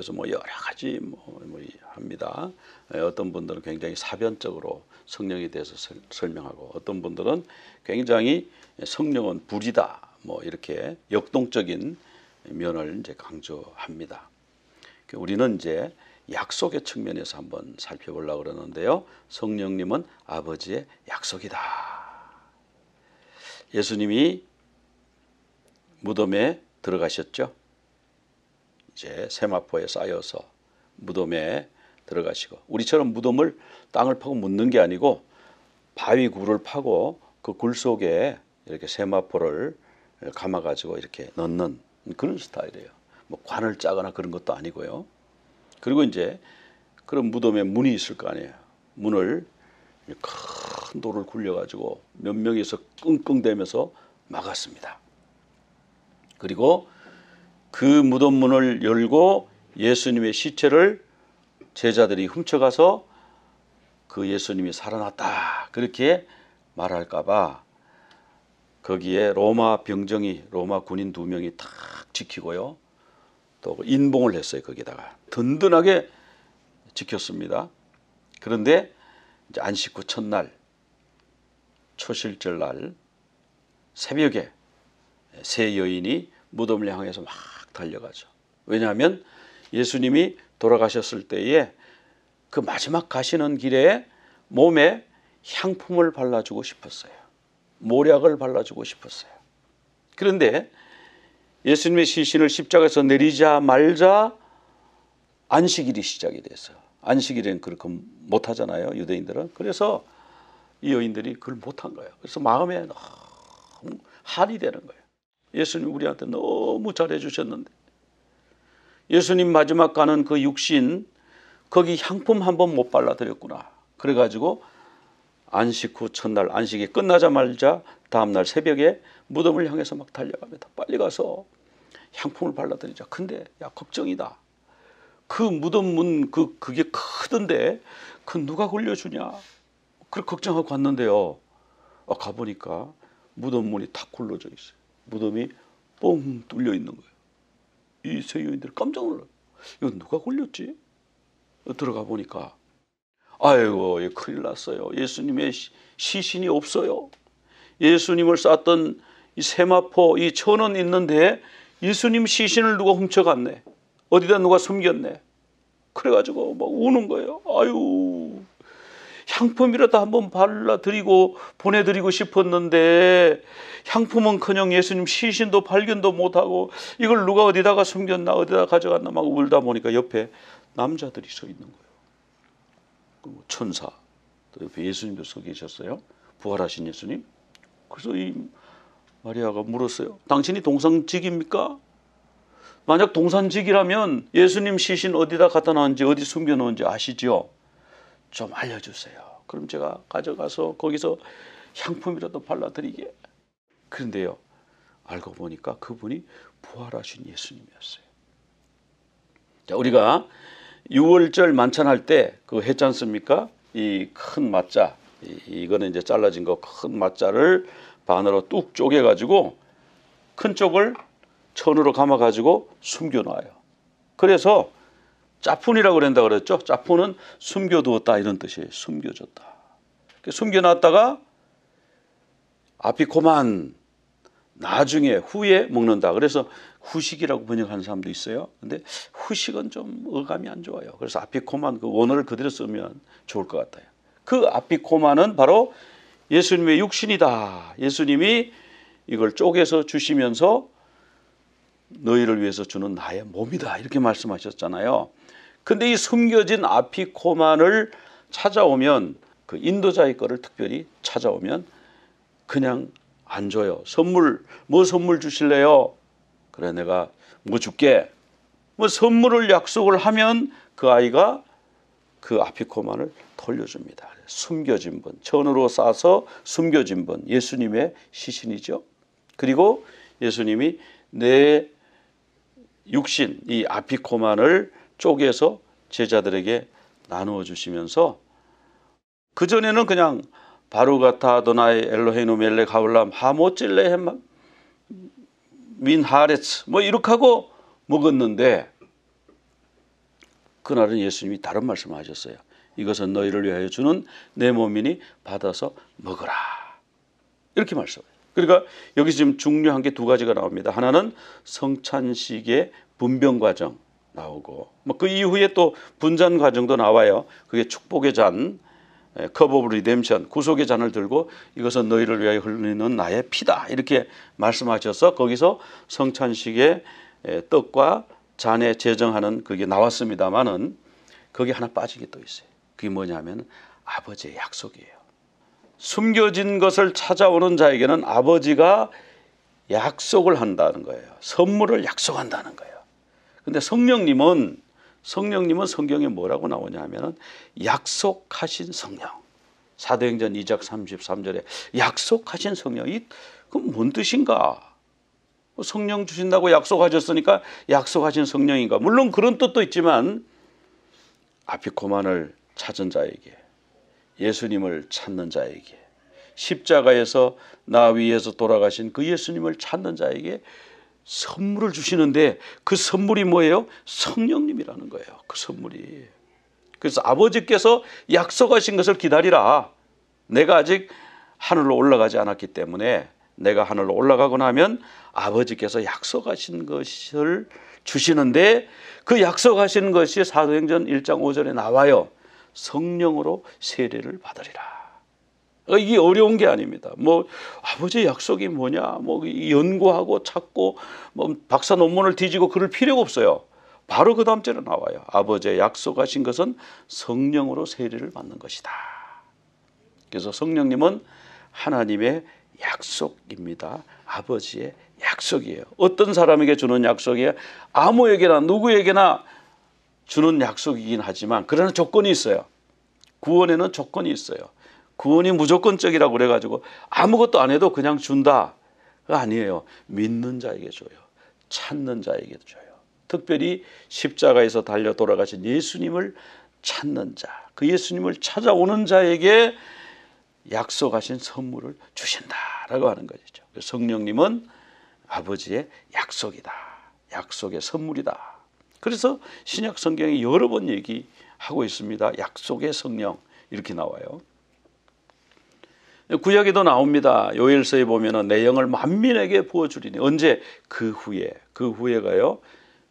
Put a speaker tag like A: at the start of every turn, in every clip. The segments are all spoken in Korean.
A: 대해서 뭐 여러 가지 합니다. 어떤 분들은 굉장히 사변적으로 성령에 대해서 설명하고, 어떤 분들은 굉장히 성령은 불이다, 뭐 이렇게 역동적인 면을 이제 강조합니다. 우리는 이제 약속의 측면에서 한번 살펴보려고 그러는데요. 성령님은 아버지의 약속이다. 예수님이 무덤에 들어가셨죠. 이제 세마포에 쌓여서 무덤에 들어가시고, 우리처럼 무덤을 땅을 파고 묻는 게 아니고 바위 굴을 파고 그 굴 속에 이렇게 세마포를 감아 가지고 이렇게 넣는 그런 스타일이에요. 뭐 관을 짜거나 그런 것도 아니고요. 그리고 이제 그런 무덤에 문이 있을 거 아니에요. 문을 큰 돌을 굴려 가지고 몇 명이서 끙끙대면서 막았습니다. 그리고 그 무덤 문을 열고 예수님의 시체를 제자들이 훔쳐가서 그 예수님이 살아났다 그렇게 말할까 봐 거기에 로마 병정이, 로마 군인 2명이 탁 지키고요. 또 인봉을 했어요. 거기다가 든든하게 지켰습니다. 그런데 이제 안식 후 첫날, 초실절 날 새벽에 세 여인이 무덤을 향해서 막 달려가죠. 왜냐하면 예수님이 돌아가셨을 때에 그 마지막 가시는 길에 몸에 향품을 발라주고 싶었어요. 모략을 발라주고 싶었어요. 그런데 예수님의 시신을 십자가에서 내리자 말자 안식일이 시작이 됐어요. 안식일에는 그렇게 못하잖아요, 유대인들은. 그래서 이 여인들이 그걸 못한 거예요. 그래서 마음에 너무 한이 되는 거예요. 예수님 우리한테 너무 잘해 주셨는데, 예수님 마지막 가는 그 육신 거기 향품 한번 못 발라드렸구나. 그래가지고 안식 후 첫날, 안식이 끝나자마자 다음날 새벽에 무덤을 향해서 막 달려갑니다. 빨리 가서 향품을 발라드리자. 근데 야, 걱정이다. 그 무덤 문 그게 크던데 그 누가 걸려주냐. 그걸 걱정하고 갔는데요. 가보니까 무덤 문이 탁 굴러져 있어요. 무덤이 뻥 뚫려 있는 거예요. 이 세 여인들 깜짝 놀라요. 이거 누가 걸렸지? 들어가 보니까 아이고, 큰일 났어요. 예수님의 시신이 없어요. 예수님을 쌌던 이 세마포, 이 천은 있는데 예수님 시신을 누가 훔쳐갔네. 어디다 누가 숨겼네. 그래가지고 막 우는 거예요. 아유, 향품이라도 한번 발라드리고 보내드리고 싶었는데 향품은커녕 예수님 시신도 발견도 못하고 이걸 누가 어디다가 숨겼나 어디다 가져갔나 막 울다 보니까 옆에 남자들이 서 있는 거예요. 천사, 또 옆에 예수님도 서 계셨어요. 부활하신 예수님. 그래서 이 마리아가 물었어요. 당신이 동산직입니까? 만약 동산직이라면 예수님 시신 어디다 갖다 놨는지 어디 숨겨놓은지 아시죠? 좀 알려주세요. 그럼 제가 가져가서 거기서 향품이라도 발라드리게. 그런데요, 알고 보니까 그분이 부활하신 예수님이었어요. 자, 우리가 6월절 만찬할 때 그거 했지 않습니까? 이 큰 맞자, 이거는 이제 잘라진 거 큰 맞자를 반으로 뚝 쪼개가지고 큰 쪽을 천으로 감아가지고 숨겨놔요. 그래서 짜푼이라고 그런다 그랬죠. 짜푼은 숨겨두었다 이런 뜻이에요. 숨겨줬다. 숨겨놨다가 아피코만 나중에 후에 먹는다. 그래서 후식이라고 번역하는 사람도 있어요. 근데 후식은 좀 어감이 안 좋아요. 그래서 아피코만 그 원어를 그대로 쓰면 좋을 것 같아요. 그 아피코만은 바로 예수님의 육신이다. 예수님이 이걸 쪼개서 주시면서 너희를 위해서 주는 나의 몸이다. 이렇게 말씀하셨잖아요. 근데 이 숨겨진 아피코만을 찾아오면, 그 인도자의 거를 특별히 찾아오면 그냥 안 줘요. 선물, 뭐 선물 주실래요? 그래, 내가 뭐 줄게. 뭐 선물을 약속을 하면 그 아이가 그 아피코만을 돌려줍니다. 숨겨진 분, 천으로 싸서 숨겨진 분, 예수님의 시신이죠. 그리고 예수님이 내 육신, 이 아피코만을 쪼개서 제자들에게 나누어 주시면서, 그전에는 그냥 바루가타 아도나이 엘로헤inu 멜렉 하울람 하모찔레헴 민 하레츠 뭐 이렇게 하고 먹었는데, 그날은 예수님이 다른 말씀을 하셨어요. 이것은 너희를 위하여 주는 내 몸이니 받아서 먹으라. 이렇게 말씀해요. 그러니까 여기 지금 중요한 게 두 가지가 나옵니다. 하나는 성찬식의 분변 과정 나오고 뭐 그 이후에 또 분잔 과정도 나와요. 그게 축복의 잔, 컵 오브 리뎀션, 구속의 잔을 들고 이것은 너희를 위하여 흘리는 나의 피다 이렇게 말씀하셔서 거기서 성찬식의 떡과 잔에 제정하는 그게 나왔습니다마는 거기 하나 빠진 게 또 있어요. 그게 뭐냐면 아버지의 약속이에요. 숨겨진 것을 찾아오는 자에게는 아버지가 약속을 한다는 거예요. 선물을 약속한다는 거예요. 근데 성령님은 성경에 뭐라고 나오냐면 약속하신 성령. 사도행전 2장 33절에 약속하신 성령이 그럼 뭔 뜻인가? 성령 주신다고 약속하셨으니까 약속하신 성령인가? 물론 그런 뜻도 있지만 아피코만을 찾은 자에게, 예수님을 찾는 자에게, 십자가에서 나 위에서 돌아가신 그 예수님을 찾는 자에게 선물을 주시는데 그 선물이 뭐예요? 성령님이라는 거예요. 그 선물이. 그래서 아버지께서 약속하신 것을 기다리라. 내가 아직 하늘로 올라가지 않았기 때문에 내가 하늘로 올라가고 나면 아버지께서 약속하신 것을 주시는데 그 약속하신 것이 사도행전 1장 5절에 나와요. 성령으로 세례를 받으리라. 이게 어려운 게 아닙니다. 뭐 아버지의 약속이 뭐냐, 뭐 연구하고 찾고 뭐 박사 논문을 뒤지고 그럴 필요가 없어요. 바로 그 다음 절에 나와요. 아버지의 약속하신 것은 성령으로 세례를 받는 것이다. 그래서 성령님은 하나님의 약속입니다. 아버지의 약속이에요. 어떤 사람에게 주는 약속이에요? 아무에게나 누구에게나 주는 약속이긴 하지만 그러나 조건이 있어요. 구원에는 조건이 있어요. 구원이 무조건적이라고 그래가지고 아무것도 안 해도 그냥 준다가 아니에요. 믿는 자에게 줘요. 찾는 자에게 줘요. 특별히 십자가에서 달려 돌아가신 예수님을 찾는 자, 그 예수님을 찾아오는 자에게 약속하신 선물을 주신다라고 하는 것이죠. 성령님은 아버지의 약속이다. 약속의 선물이다. 그래서 신약 성경에 여러 번 얘기하고 있습니다. 약속의 성령 이렇게 나와요. 구약에도 나옵니다. 요엘서에 보면은 내 영을 만민에게 부어주리니 언제? 그 후에가요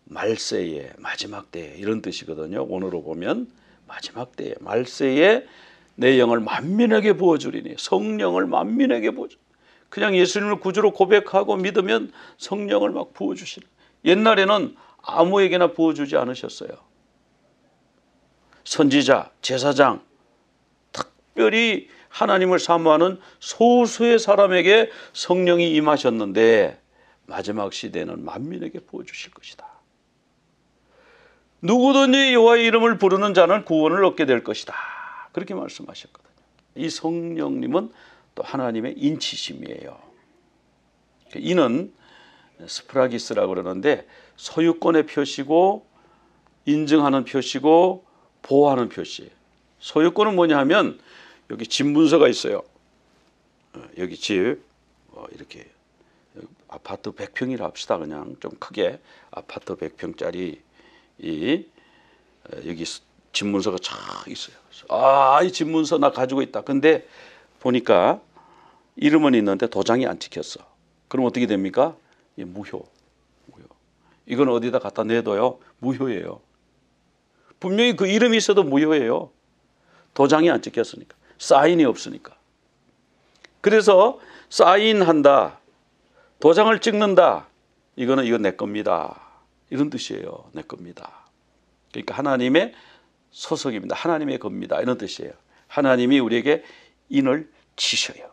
A: 말세에, 마지막 때에 이런 뜻이거든요. 오늘로 보면 마지막 때에, 말세에 내 영을 만민에게 부어주리니 성령을 만민에게 부어주. 그냥 예수님을 구주로 고백하고 믿으면 성령을 막 부어주시는. 옛날에는 아무에게나 부어주지 않으셨어요. 선지자, 제사장, 특별히 하나님을 사모하는 소수의 사람에게 성령이 임하셨는데 마지막 시대는 만민에게 부어주실 것이다. 누구든지 여호와의 이름을 부르는 자는 구원을 얻게 될 것이다. 그렇게 말씀하셨거든요. 이 성령님은 또 하나님의 인치심이에요. 이는 스프라기스라고 그러는데 소유권의 표시고 인증하는 표시고 보호하는 표시. 소유권은 뭐냐 하면 여기 집 문서가 있어요. 여기 집 이렇게 아파트 100평이라 합시다. 그냥 좀 크게 아파트 100평짜리 여기 집 문서가 쫙 있어요. 이 집 문서 나 가지고 있다. 근데 보니까 이름은 있는데 도장이 안 찍혔어. 그럼 어떻게 됩니까? 무효. 이건 어디다 갖다 내둬요? 무효예요. 분명히 그 이름이 있어도 무효예요. 도장이 안 찍혔으니까. 사인이 없으니까. 그래서 사인한다. 도장을 찍는다. 이건 내 겁니다. 이런 뜻이에요. 내 겁니다. 그러니까 하나님의 소속입니다. 하나님의 겁니다. 이런 뜻이에요. 하나님이 우리에게 인을 치셔요.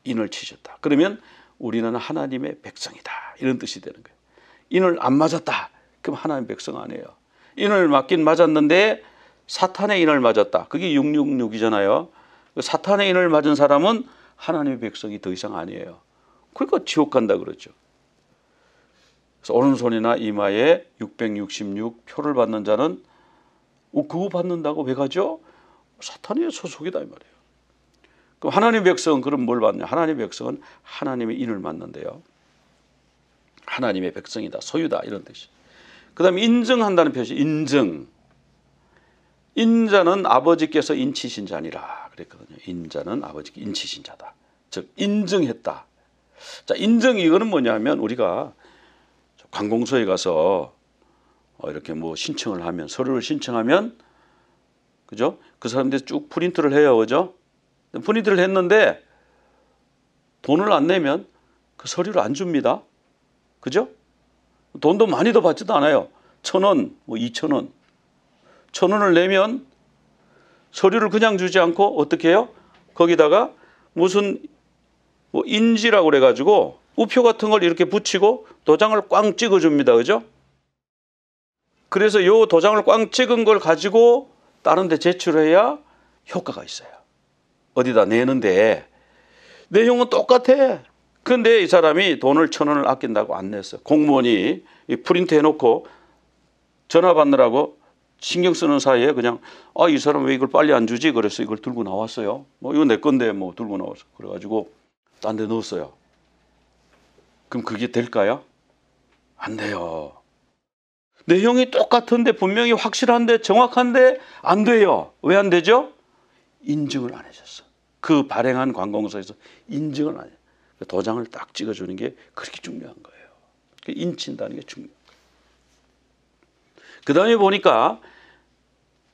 A: 인을 치셨다. 그러면 우리는 하나님의 백성이다. 이런 뜻이 되는 거예요. 인을 안 맞았다. 그럼 하나님의 백성 아니에요. 인을 맞긴 맞았는데 사탄의 인을 맞았다. 그게 666이잖아요. 사탄의 인을 맞은 사람은 하나님의 백성이 더 이상 아니에요. 그러니까 지옥 간다 그러죠. 그래서 오른손이나 이마에 666표를 받는 자는 그거 받는다고 왜 가죠? 사탄의 소속이다 이 말이에요. 그럼 하나님의 백성은 그럼 뭘 받냐? 하나님의 백성은 하나님의 인을 맞는데요. 하나님의 백성이다, 소유다 이런 뜻이. 그 다음에 인증한다는 표시, 인증. 인자는 아버지께서 인치신 자니라 그랬거든요. 인자는 아버지께 인치신 자다. 즉 인증했다. 자, 인증 이거는 뭐냐면 우리가 관공서에 가서 이렇게 뭐 신청을 하면 서류를 신청하면 그죠? 그 사람들이 쭉 프린트를 해요. 그죠? 프린트를 했는데 돈을 안 내면 그 서류를 안 줍니다. 그죠? 돈도 많이 더 받지도 않아요. 1,000원, 뭐 2,000원. 1,000원을 내면 서류를 그냥 주지 않고 어떻게 해요? 거기다가 무슨 뭐 인지라고 그래가지고 우표 같은 걸 이렇게 붙이고 도장을 꽝 찍어줍니다. 그죠? 그래서 요 도장을 꽝 찍은 걸 가지고 다른 데 제출해야 효과가 있어요. 어디다 내는데 내용은 똑같아. 근데 이 사람이 돈을 1,000원을 아낀다고 안 냈어요. 공무원이 프린트 해놓고 전화 받느라고 신경 쓰는 사이에 그냥 이 사람 왜 이걸 빨리 안 주지? 그래서 이걸 들고 나왔어요. 뭐 이거 내 건데 뭐 들고 나왔어. 그래가지고 딴 데 넣었어요. 그럼 그게 될까요? 안 돼요. 내용이 똑같은데 분명히 확실한데 정확한데 안 돼요. 왜 안 되죠? 인증을 안 해줬어. 그 발행한 관공서에서 인증을 안 해. 도장을 딱 찍어주는 게 그렇게 중요한 거예요. 인친다는 게 중요한 거예요. 그 다음에 보니까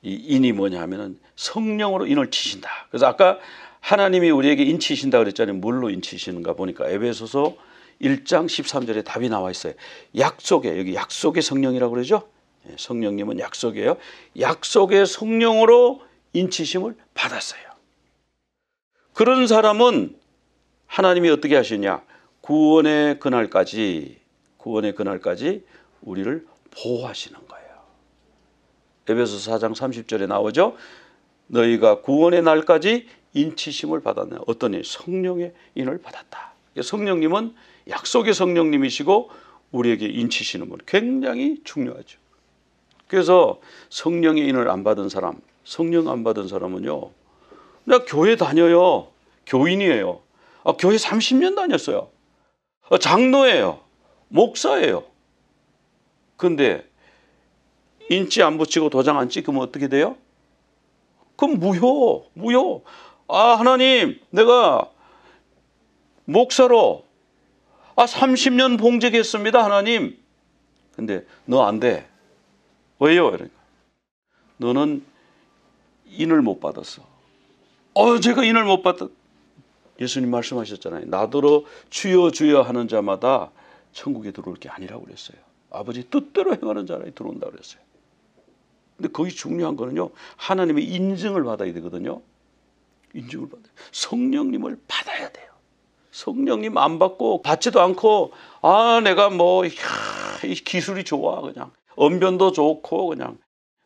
A: 이 인이 뭐냐 하면은 성령으로 인을 치신다. 그래서 아까 하나님이 우리에게 인치신다 그랬잖아요. 뭘로 인치시는가 보니까 에베소서 1장 13절에 답이 나와 있어요. 약속에, 여기 약속의 성령이라고 그러죠. 성령님은 약속이에요. 약속의 성령으로 인치심을 받았어요. 그런 사람은 하나님이 어떻게 하시냐? 구원의 그날까지 우리를 보호하시는 거예요. 에베소서 4장 30절에 나오죠. 너희가 구원의 날까지 인치심을 받았네. 어떤 일? 성령의 인을 받았다. 성령님은 약속의 성령님이시고 우리에게 인치시는 분 굉장히 중요하죠. 그래서 성령의 인을 안 받은 사람, 성령 안 받은 사람은요. 나 교회 다녀요. 교인이에요. 교회 30년 다녔어요. 장로예요. 목사예요. 근데 인치 안 붙이고 도장 안 찍으면 어떻게 돼요? 그럼 무효. 하나님, 내가 목사로 30년 봉직했습니다, 하나님. 근데 너 안 돼. 왜요? 그러니까 너는 인을 못 받았어. 제가 인을 못 받았. 예수님 말씀하셨잖아요. 나더러 주여 주여 하는 자마다 천국에 들어올 게 아니라고 그랬어요. 아버지 뜻대로 행하는 자라에 들어온다 그랬어요. 근데 거기 중요한 거는요. 하나님의 인증을 받아야 되거든요. 인증을 받아요. 성령님을 받아야 돼요. 성령님 안 받고 받지도 않고 내가 뭐 이 기술이 좋아 그냥 언변도 좋고 그냥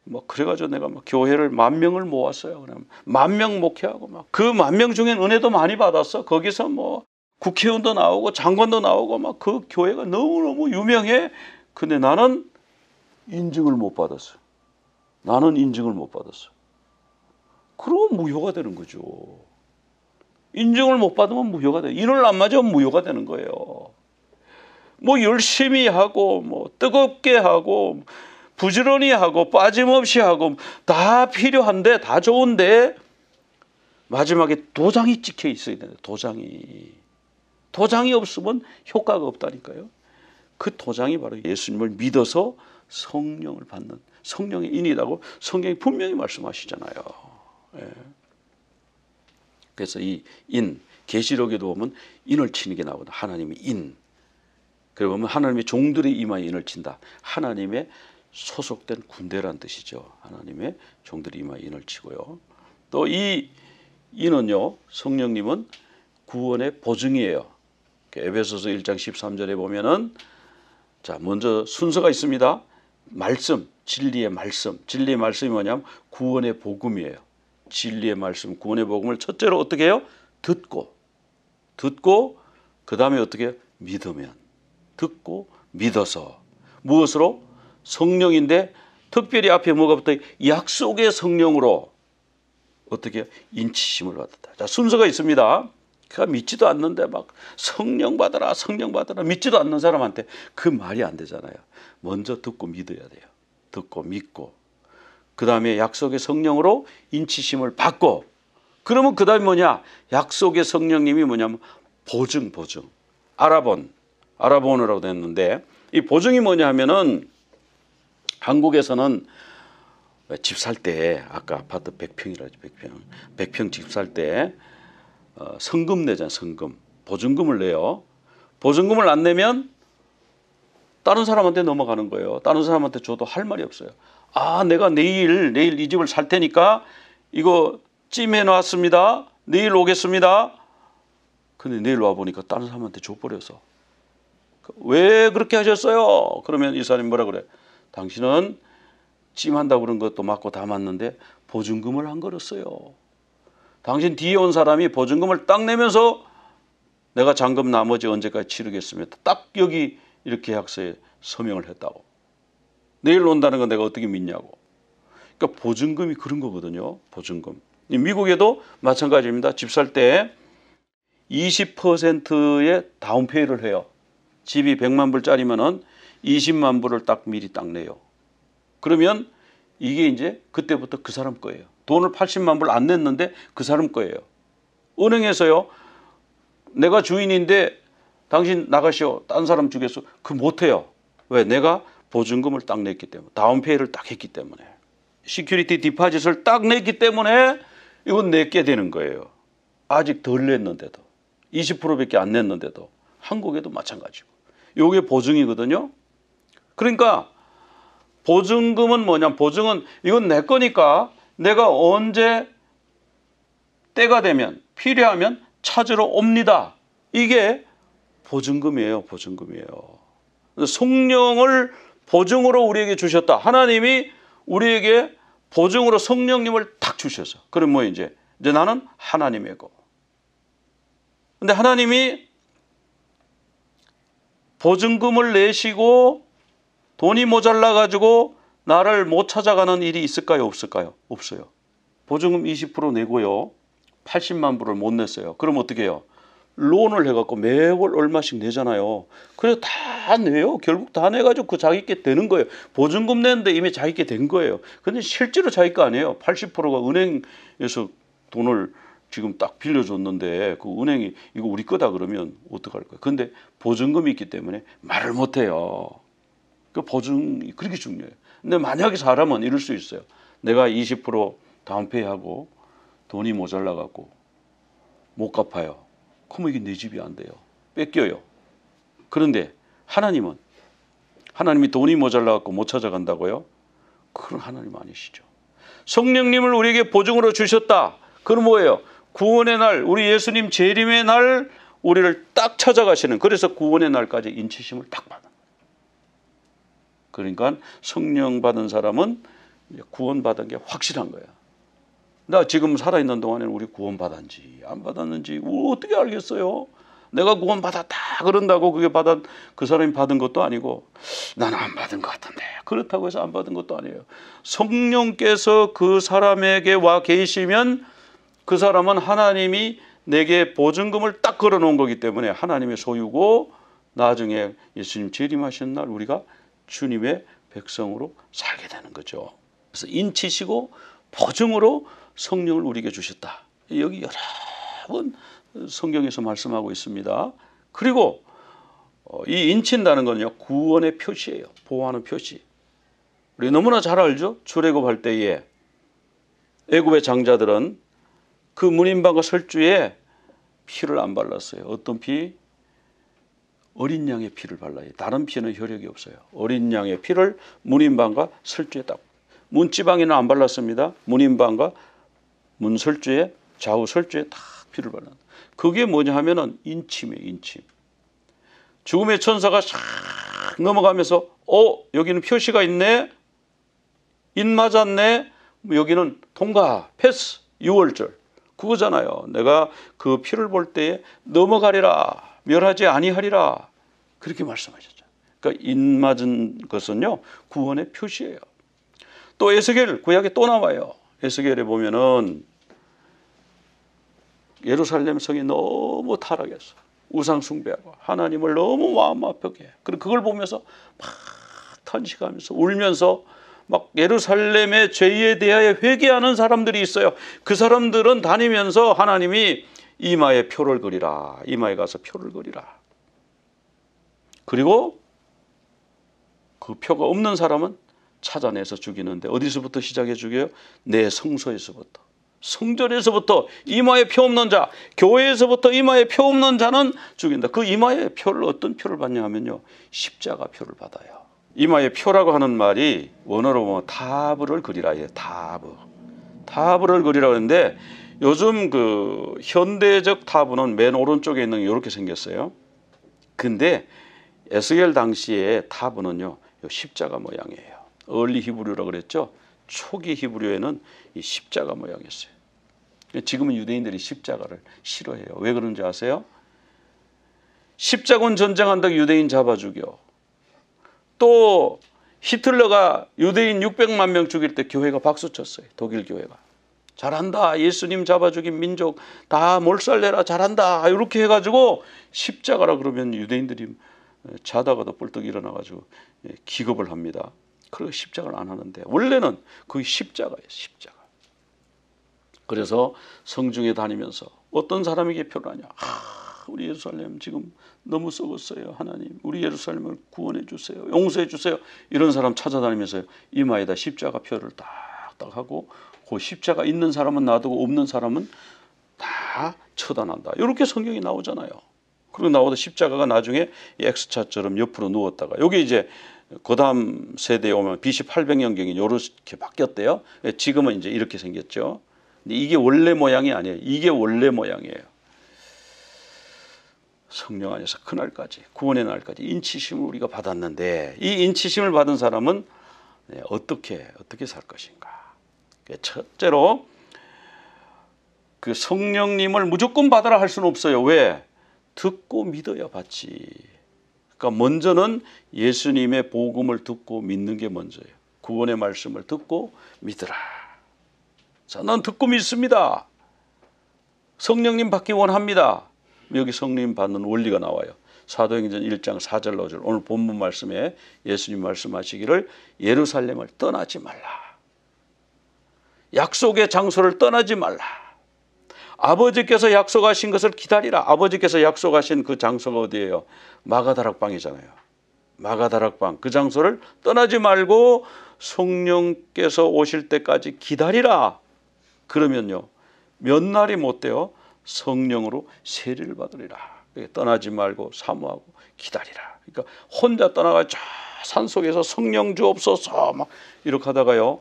A: 뭐 그래가지고 내가 막 교회를 10,000명을 모았어요. 그럼 10,000명 목회하고 막 그 10,000명 중엔 은혜도 많이 받았어. 거기서 뭐 국회의원도 나오고 장관도 나오고 막 그 교회가 너무너무 유명해. 근데 나는 인증을 못 받았어. 그러면 무효가 되는 거죠. 인증을 못 받으면 무효가 돼. 인을 안 맞으면 무효가 되는 거예요. 뭐 열심히 하고 뭐 뜨겁게 하고 부지런히 하고 빠짐없이 하고 다 필요한데 다 좋은데 마지막에 도장이 찍혀 있어야 돼요. 도장이 없으면 효과가 없다니까요. 그 도장이 바로 예수님을 믿어서 성령을 받는 성령의 인이라고 성경이 분명히 말씀하시잖아요. 예. 그래서 이 인, 계시록에도 보면 인을 치는 게 나오거든요. 하나님이 인. 그래 보면 하나님의 종들의 이마에 인을 친다. 하나님의 소속된 군대란 뜻이죠. 하나님의 종들의 이마에 인을 치고요. 또 이 인은요, 성령님은 구원의 보증이에요. 에베소서 1장 13절에 보면은 자, 먼저 순서가 있습니다. 말씀, 진리의 말씀. 진리의 말씀이 뭐냐면 구원의 복음이에요. 진리의 말씀, 구원의 복음을 첫째로 어떻게 해요? 듣고 그 다음에 어떻게 해요? 믿으면. 듣고 믿어서. 무엇으로? 성령인데 특별히 앞에 뭐가 붙어요? 약속의 성령으로 어떻게 해요? 인치심을 받았다. 자, 순서가 있습니다. 그가 믿지도 않는데 막 성령 받아라 믿지도 않는 사람한테 그 말이 안 되잖아요. 먼저 듣고 믿어야 돼요. 듣고 믿고 그 다음에 약속의 성령으로 인치심을 받고, 그러면 그 다음에 뭐냐? 약속의 성령님이 뭐냐면 보증. 아라본이라고 됐는데, 이 보증이 뭐냐 하면은 한국에서는 집 살 때, 아까 아파트 100평이라죠. 100평 집 살 때 성금 내잖아요. 성금. 보증금을 내요. 보증금을 안 내면 다른 사람한테 넘어가는 거예요. 다른 사람한테 줘도 할 말이 없어요. 아, 내가 내일 이 집을 살 테니까 이거 찜해 놨습니다. 내일 오겠습니다. 근데 내일 와보니까 다른 사람한테 줘버려서. 왜 그렇게 하셨어요? 그러면 이 사람이 뭐라 그래? 당신은 찜한다고 그런 것도 맞고 다 맞는데 보증금을 안 걸었어요. 당신 뒤에 온 사람이 보증금을 딱 내면서 내가 잔금 나머지 언제까지 치르겠습니다. 딱 여기 이렇게 계약서에 서명을 했다고. 내일 온다는 건 내가 어떻게 믿냐고. 그러니까 보증금이 그런 거거든요. 보증금. 미국에도 마찬가지입니다. 집 살 때 20%의 다운페이를 해요. 집이 100만 불짜리면은 20만 불을 딱 미리 딱 내요. 그러면 이게 이제 그때부터 그 사람 거예요. 돈을 80만 불 안 냈는데 그 사람 거예요. 은행에서요, 내가 주인인데 당신 나가시오, 딴 사람 주겠어, 그 못해요. 왜? 내가 보증금을 딱 냈기 때문에, 다운페이를 딱 했기 때문에, 시큐리티 디파짓을 딱 냈기 때문에 이건 내게 되는 거예요. 아직 덜 냈는데도, 20%밖에 안 냈는데도. 한국에도 마찬가지고. 이게 보증이거든요. 그러니까 보증금은 뭐냐? 보증은 이건 내 거니까 내가 언제 때가 되면, 필요하면 찾으러 옵니다. 이게 보증금이에요. 보증금이에요. 성령을 보증으로 우리에게 주셨다. 하나님이 우리에게 보증으로 성령님을 딱 주셔서. 그럼 뭐 이제 나는 하나님의 거. 근데 하나님이 보증금을 내시고 돈이 모자라 가지고 나를 못 찾아가는 일이 있을까요? 없을까요? 없어요. 보증금 20% 내고요, 80만 불을 못 냈어요. 그럼 어떻게 해요? 론을 해갖고 매월 얼마씩 내잖아요. 그래서 다 내요. 결국 다 내가지고 그 자기 게 되는 거예요. 보증금 내는데 이미 자기 게 된 거예요. 근데 실제로 자기 거 아니에요. 80%가 은행에서 돈을 지금 딱 빌려줬는데 그 은행이 이거 우리 거다 그러면 어떡할 거예요? 근데 보증금이 있기 때문에 말을 못해요. 그 보증이 그렇게 중요해요. 근데 만약에 사람은 이럴 수 있어요. 내가 20% 다운페이하고 돈이 모자라갖고 못 갚아요. 그러면 이게 내 집이 안 돼요. 뺏겨요. 그런데 하나님이 돈이 모자라갖고 못 찾아간다고요? 그건 하나님 아니시죠. 성령님을 우리에게 보증으로 주셨다. 그럼 뭐예요? 구원의 날, 우리 예수님 재림의 날 우리를 딱 찾아가시는, 그래서 구원의 날까지 인치심을 딱 받는 거예요. 그러니까 성령 받은 사람은 구원받은 게 확실한 거야. 나 지금 살아있는 동안에는 우리 구원받았는지 안 받았는지 어떻게 알겠어요? 내가 구원받았다 그런다고 그게 그 사람이 받은 것도 아니고, 나는 안 받은 것 같은데 그렇다고 해서 안 받은 것도 아니에요. 성령께서 그 사람에게 와 계시면 그 사람은 하나님이 내게 보증금을 딱 걸어놓은 거기 때문에 하나님의 소유고, 나중에 예수님 재림하시는 날 우리가 주님의 백성으로 살게 되는 거죠. 그래서 인치시고 보증으로 성령을 우리에게 주셨다. 여기 여러 번 성경에서 말씀하고 있습니다. 그리고 이 인친다는 건요, 구원의 표시예요. 보호하는 표시. 우리 너무나 잘 알죠? 출애굽할 때에 애굽의 장자들은 그 문인방과 설주에 피를 안 발랐어요. 어떤 피? 어린 양의 피를 발라요. 다른 피는 효력이 없어요. 어린 양의 피를 문인방과 설주에 딱. 문지방에는 안 발랐습니다. 문인방과 문설주에, 좌우 설주에 다 피를 발라. 그게 뭐냐 하면은 인침이에요. 인침. 죽음의 천사가 싹 넘어가면서 여기는 표시가 있네, 인 맞았네, 여기는 통과, 패스, 6월절 그거잖아요. 내가 그 피를 볼 때에 넘어가리라, 멸하지 아니하리라, 그렇게 말씀하셨죠. 그러니까 인 맞은 것은요, 구원의 표시예요. 또 에스겔 구약에 또 나와요. 에스겔에 보면은 예루살렘 성이 너무 타락했어. 우상 숭배하고 하나님을 너무 마음 아프게. 그리고 그걸 보면서 막 탄식하면서 울면서 막 예루살렘의 죄에 대하여 회개하는 사람들이 있어요. 그 사람들은 다니면서 하나님이 이마에 표를 그리라, 이마에 가서 표를 그리라. 그리고 그 표가 없는 사람은 찾아내서 죽이는데 어디서부터 시작해 죽여요? 내 성소에서부터, 성전에서부터. 이마에 표 없는 자, 교회에서부터 이마에 표 없는 자는 죽인다. 그 이마에 표를, 어떤 표를 받냐 하면요, 십자가 표를 받아요. 이마에 표라고 하는 말이 원어로 보면 타브를 그리라. 타브를 그리라 하는데, 요즘 그 현대적 타브는 맨 오른쪽에 있는 게 이렇게 생겼어요. 근데 에스겔 당시에 타브는요, 십자가 모양이에요. 얼리 히브리라고 그랬죠. 초기 히브리어에는 이 십자가 모양이었어요. 지금은 유대인들이 십자가를 싫어해요. 왜 그런지 아세요? 십자군 전쟁한다고 유대인 잡아 죽여. 또 히틀러가 유대인 600만 명 죽일 때 교회가 박수 쳤어요. 독일 교회가. 잘한다. 예수님 잡아 죽인 민족 다 몰살내라. 잘한다. 이렇게 해가지고 십자가라 그러면 유대인들이 자다가도 뿔떡 일어나가지고 기겁을 합니다. 그리고 십자가를 안 하는데, 원래는 그게 십자가예요. 십자가. 그래서 성중에 다니면서 어떤 사람에게 표를 하냐. 우리 예루살렘 지금 너무 썩었어요. 하나님, 우리 예루살렘을 구원해 주세요. 용서해 주세요. 이런 사람 찾아다니면서 이마에다 십자가 표를 딱딱 하고, 그 십자가 있는 사람은 놔두고 없는 사람은 다 처단한다. 이렇게 성경이 나오잖아요. 그리고 나오다 십자가가 나중에 X자처럼 옆으로 누웠다가, 여기 이제 그 다음 세대에 오면 BC 800년경이 이렇게 바뀌었대요. 지금은 이제 이렇게 생겼죠. 근데 이게 원래 모양이 아니에요. 이게 원래 모양이에요. 성령 안에서 그날까지, 구원의 날까지 인치심을 우리가 받았는데, 이 인치심을 받은 사람은 어떻게 살 것인가. 첫째로 그 성령님을 무조건 받으라 할 수는 없어요. 왜? 듣고 믿어야 받지. 그러니까 먼저는 예수님의 복음을 듣고 믿는 게 먼저예요. 구원의 말씀을 듣고 믿으라. 자, 난 듣고 믿습니다. 성령님 받기 원합니다. 여기 성령 받는 원리가 나와요. 사도행전 1장 4절 5절, 오늘 본문 말씀에 예수님 말씀하시기를 예루살렘을 떠나지 말라. 약속의 장소를 떠나지 말라. 아버지께서 약속하신 것을 기다리라. 아버지께서 약속하신 그 장소가 어디예요? 마가다락방이잖아요. 마가다락방, 그 장소를 떠나지 말고 성령께서 오실 때까지 기다리라. 그러면요, 몇 날이 못 돼요? 성령으로 세례를 받으리라. 떠나지 말고 사모하고 기다리라. 그러니까 혼자 떠나가 저 산속에서 성령 주옵소서 막 이렇게 하다가요,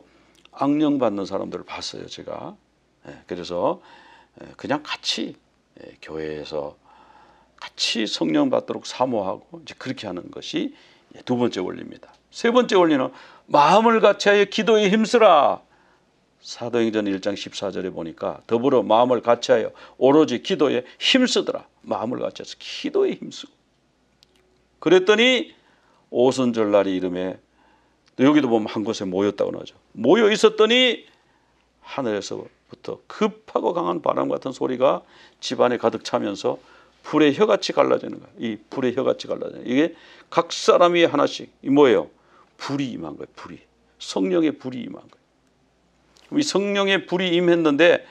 A: 악령 받는 사람들을 봤어요, 제가. 그래서 그냥 같이 교회에서 같이 성령 받도록 사모하고 이제 그렇게 하는 것이 두 번째 원리입니다. 세 번째 원리는 마음을 같이하여 기도에 힘쓰라. 사도행전 1장 14절에 보니까 더불어 마음을 같이하여 오로지 기도에 힘쓰더라. 마음을 같이해서 기도에 힘쓰고. 그랬더니 오순절날이 이름에, 여기도 보면 한 곳에 모였다고 나오죠. 모여 있었더니 하늘에서부터 급하고 강한 바람 같은 소리가 집안에 가득 차면서 불의 혀같이 갈라지는 거예요. 이 불의 혀같이 갈라지는 거예요. 이게 각 사람이 하나씩, 이 뭐예요? 불이 임한 거예요. 불이. 성령의 불이 임한 거예요. 이 성령의 불이 임했는데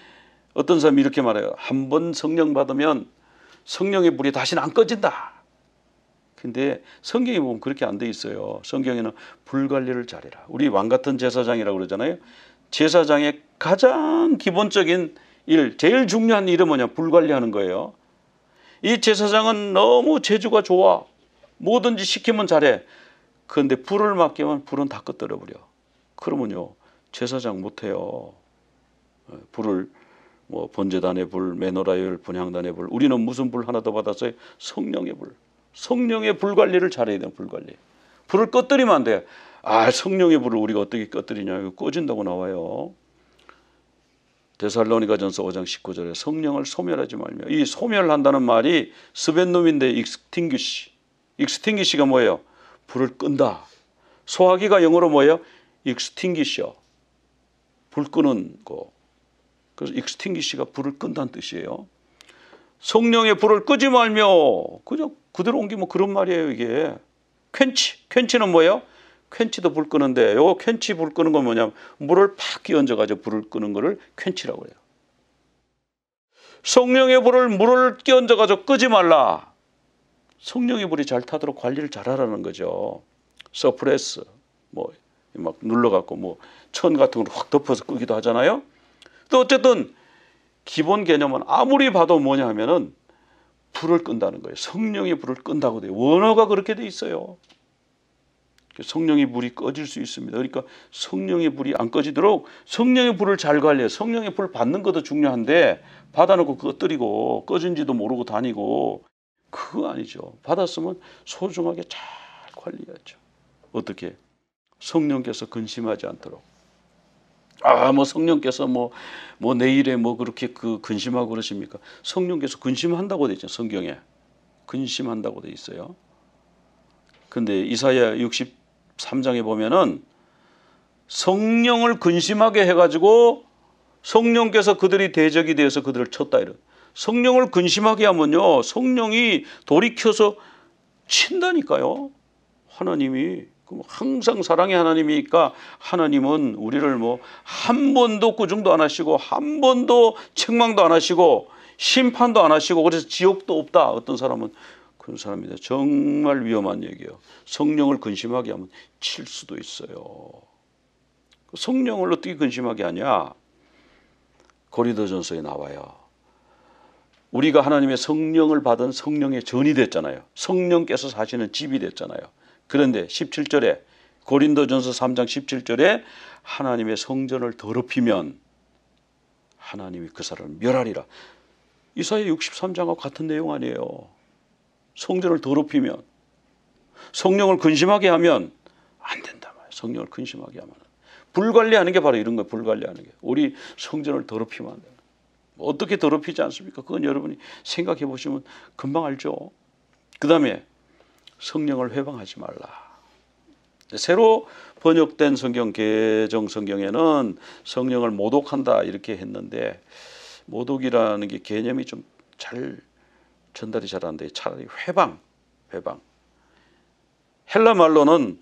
A: 어떤 사람이 이렇게 말해요. 한 번 성령 받으면 성령의 불이 다시는 안 꺼진다. 근데 성경에 보면 그렇게 안 돼 있어요. 성경에는 불 관리를 잘해라. 우리 왕 같은 제사장이라고 그러잖아요. 제사장의 가장 기본적인 일, 제일 중요한 일은 뭐냐? 불 관리하는 거예요. 이 제사장은 너무 재주가 좋아. 뭐든지 시키면 잘해. 그런데 불을 맡기면 불은 다 꺼뜨려 버려. 그러면요, 제사장 못해요. 불을 뭐 번제단의 불, 메노라열 분향단의 불. 우리는 무슨 불 하나 더 받았어요? 성령의 불. 성령의 불 관리를 잘해야 돼요. 불 관리. 불을 꺼뜨리면 안 돼요. 성령의 불을 우리가 어떻게 꺼뜨리냐? 이거 꺼진다고 나와요. 데살로니가전서 5장 19절에 성령을 소멸하지 말며, 이 소멸한다는 말이 스벤놈인데 익스팅기시가 뭐예요? 불을 끈다. 소화기가 영어로 뭐예요? 익스팅기셔. 불 끄는 거. 그래서 익스팅기시가 불을 끈다는 뜻이에요. 성령의 불을 끄지 말며, 그냥 그대로 옮기면 그런 말이에요. 이게 퀸치는 뭐예요? 퀸치도 불 끄는데 요거 퀸치 불 끄는 건 뭐냐면 물을 팍 끼얹어 가지고 불을 끄는 거를 퀸치라고 해요. 성령의 불을 물을 끼얹어 가지고 끄지 말라. 성령의 불이 잘 타도록 관리를 잘하라는 거죠. 서프레스 뭐 막 눌러 갖고 뭐 천 같은 걸 확 덮어서 끄기도 하잖아요. 또 어쨌든 기본 개념은 아무리 봐도 뭐냐 하면은 불을 끈다는 거예요. 성령의 불을 끈다고 돼요. 원어가 그렇게 돼 있어요. 성령의 불이 꺼질 수 있습니다. 그러니까 성령의 불이 안 꺼지도록 성령의 불을 잘 관리해요. 성령의 불 받는 것도 중요한데 받아놓고 꺼뜨리고 꺼진지도 모르고 다니고 그거 아니죠. 받았으면 소중하게 잘 관리해야죠. 어떻게? 성령께서 근심하지 않도록. 뭐 성령께서 뭐 내일에 뭐 그렇게 근심하고 그러십니까? 성령께서 근심한다고 돼 있죠. 성경에. 근심한다고 돼 있어요. 근데 이사야 63장에 보면은 성령을 근심하게 해가지고 성령께서 그들이 대적이 되어서 그들을 쳤다 이런. 성령을 근심하게 하면요. 성령이 돌이켜서 친다니까요. 하나님이. 항상 사랑의 하나님이니까 하나님은 우리를 뭐 한 번도 꾸중도 안 하시고 한 번도 책망도 안 하시고 심판도 안 하시고 그래서 지옥도 없다. 어떤 사람은 그런 사람입니다. 정말 위험한 얘기예요. 성령을 근심하게 하면 칠 수도 있어요. 성령을 어떻게 근심하게 하냐? 고린도전서에 나와요. 우리가 하나님의 성령을 받은 성령의 전이 됐잖아요. 성령께서 사시는 집이 됐잖아요. 그런데 17절에 고린도전서 3장 17절에 하나님의 성전을 더럽히면 하나님이 그 사람을 멸하리라. 이사야 63장과 같은 내용 아니에요. 성전을 더럽히면 성령을 근심하게 하면 안 된다 말이에요. 성령을 근심하게 하면 불관리하는 게 바로 이런 거예요. 불관리하는 게 우리 성전을 더럽히면 안 돼요. 어떻게 더럽히지 않습니까? 그건 여러분이 생각해 보시면 금방 알죠. 그 다음에 성령을 회방하지 말라. 새로 번역된 성경 개정 성경에는 성령을 모독한다 이렇게 했는데 모독이라는 게 개념이 좀 잘 전달이 잘 안 돼. 차라리 회방. 헬라 말로는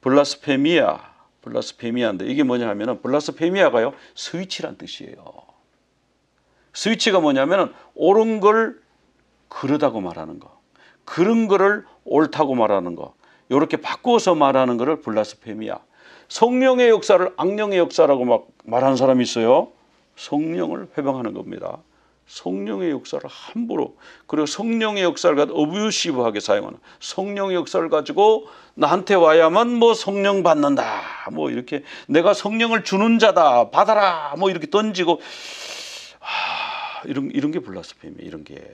A: 블라스페미아인데 이게 뭐냐 하면은 블라스페미아가요 스위치란 뜻이에요. 스위치가 뭐냐면은 옳은 걸 그르다고 말하는 거, 그른 거를 옳다고 말하는 거, 이렇게 바꾸어서 말하는 거를 블라스페미아. 성령의 역사를 악령의 역사라고 막 말하는 사람이 있어요. 성령을 회방하는 겁니다. 성령의 역사를 함부로, 그리고 성령의 역사를 가지고 어뷰시브하게 사용하는, 성령의 역사를 가지고 나한테 와야만 뭐 성령 받는다, 뭐 이렇게 내가 성령을 주는 자다, 받아라, 뭐 이렇게 던지고, 이런 게 블라스페미, 이런 게.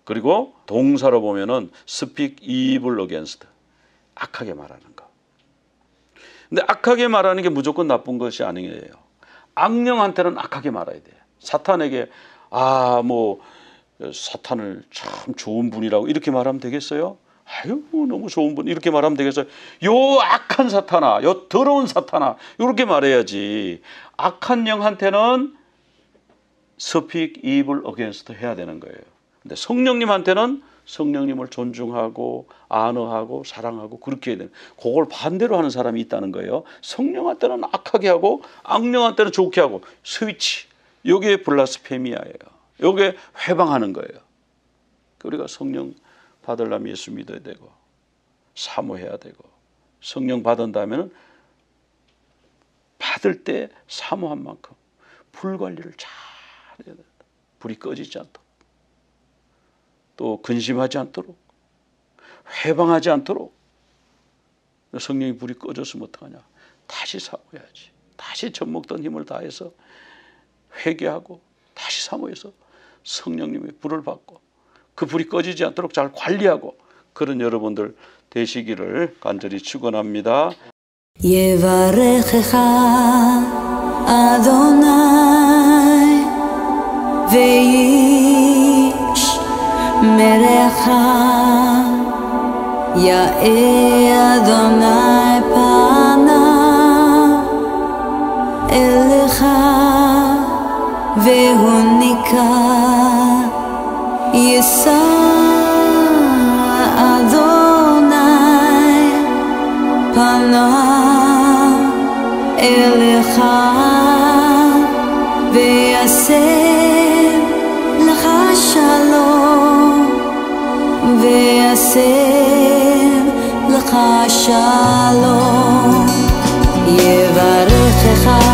A: 그리고 동사로 보면은 speak evil against, 악하게 말하는 거. 근데 악하게 말하는 게 무조건 나쁜 것이 아니에요. 악령한테는 악하게 말아야 돼. 사탄에게 뭐 사탄을 참 좋은 분이라고 이렇게 말하면 되겠어요? 아유 너무 좋은 분 이렇게 말하면 되겠어요? 요 악한 사탄아, 요 더러운 사탄아, 이렇게 말해야지. 악한 영한테는 speak evil against 해야 되는 거예요. 근데 성령님한테는 성령님을 존중하고 안어하고 사랑하고 그렇게 해야 되는, 그걸 반대로 하는 사람이 있다는 거예요. 성령한테는 악하게 하고 악령한테는 좋게 하고, 스위치. 이게 블라스페미아예요. 이게 회방하는 거예요. 우리가 성령 받으려면 예수 믿어야 되고 사모해야 되고, 성령 받은다면 받을 때 사모한 만큼 불 관리를 잘 해야 된다. 불이 꺼지지 않도록, 또 근심하지 않도록, 회방하지 않도록. 성령이 불이 꺼졌으면 어떡하냐? 다시 사모해야지. 다시 젖먹던 힘을 다해서 회개하고 다시 사모해서 성령님의 불을 받고 그 불이 꺼지지 않도록 잘 관리하고, 그런 여러분들 되시기를 간절히 축원합니다.
B: 예바레checha 아도나이 ve'ish merecha ya'eh Adonai panav elecha vehu nikah yisa Adonai panav ויעשה לך שלום, ויעשה לך שלום, יברכך